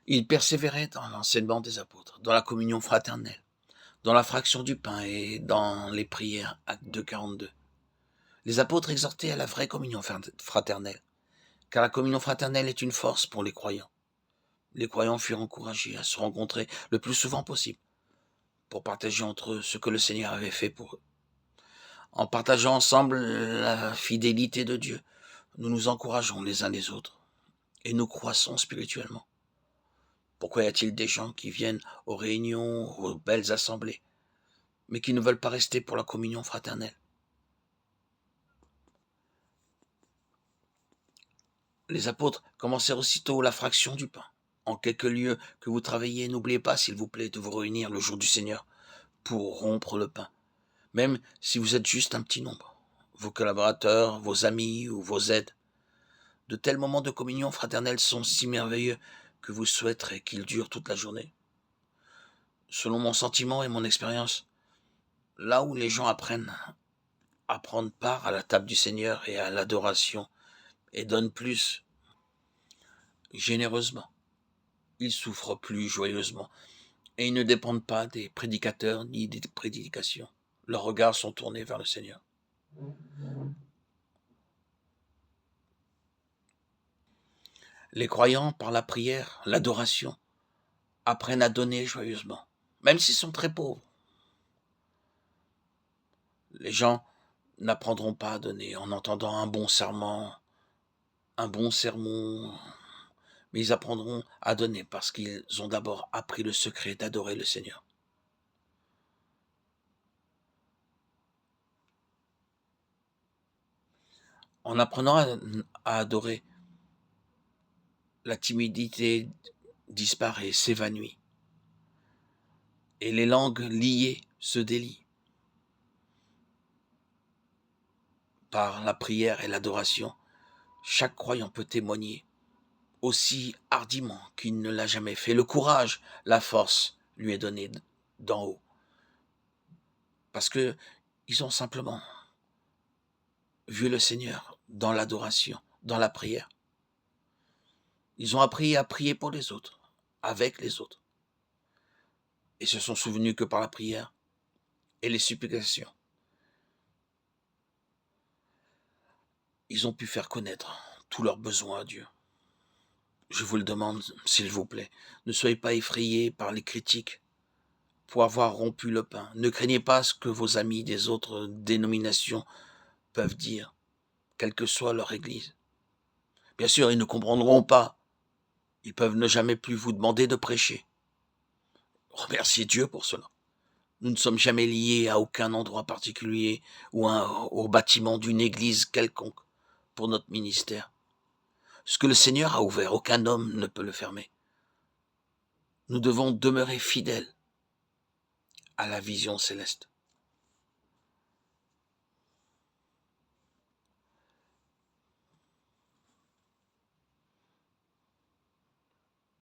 Ils persévéraient dans l'enseignement des apôtres, dans la communion fraternelle, dans la fraction du pain et dans les prières, acte 2:42. Les apôtres exhortaient à la vraie communion fraternelle, car la communion fraternelle est une force pour les croyants. Les croyants furent encouragés à se rencontrer le plus souvent possible pour partager entre eux ce que le Seigneur avait fait pour eux. En partageant ensemble la fidélité de Dieu, nous nous encourageons les uns les autres et nous croissons spirituellement. Pourquoi y a-t-il des gens qui viennent aux réunions, aux belles assemblées, mais qui ne veulent pas rester pour la communion fraternelle? Les apôtres commencèrent aussitôt la fraction du pain. En quelque lieu que vous travaillez, n'oubliez pas, s'il vous plaît, de vous réunir le jour du Seigneur pour rompre le pain, même si vous êtes juste un petit nombre. Vos collaborateurs, vos amis ou vos aides. De tels moments de communion fraternelle sont si merveilleux que vous souhaiterez qu'ils durent toute la journée. Selon mon sentiment et mon expérience, là où les gens apprennent à prendre part à la table du Seigneur et à l'adoration et donnent plus généreusement, ils souffrent plus joyeusement et ils ne dépendent pas des prédicateurs ni des prédications. Leurs regards sont tournés vers le Seigneur. Les croyants, par la prière, l'adoration, apprennent à donner joyeusement, même s'ils sont très pauvres. Les gens n'apprendront pas à donner en entendant un bon serment, un bon sermon, mais ils apprendront à donner parce qu'ils ont d'abord appris le secret d'adorer le Seigneur. En apprenant à adorer, la timidité disparaît, s'évanouit, et les langues liées se délient. Par la prière et l'adoration, chaque croyant peut témoigner aussi hardiment qu'il ne l'a jamais fait. Le courage, la force lui est donnée d'en haut. Parce que ils ont simplement vu le Seigneur dans l'adoration, dans la prière. Ils ont appris à prier pour les autres, avec les autres. Et se sont souvenus que par la prière et les supplications, ils ont pu faire connaître tous leurs besoins à Dieu. Je vous le demande, s'il vous plaît, ne soyez pas effrayés par les critiques pour avoir rompu le pain. Ne craignez pas ce que vos amis des autres dénominations peuvent dire, quelle que soit leur église. Bien sûr, ils ne comprendront pas. Ils peuvent ne jamais plus vous demander de prêcher. Remerciez Dieu pour cela. Nous ne sommes jamais liés à aucun endroit particulier ou au bâtiment d'une église quelconque pour notre ministère. Ce que le Seigneur a ouvert, aucun homme ne peut le fermer. Nous devons demeurer fidèles à la vision céleste.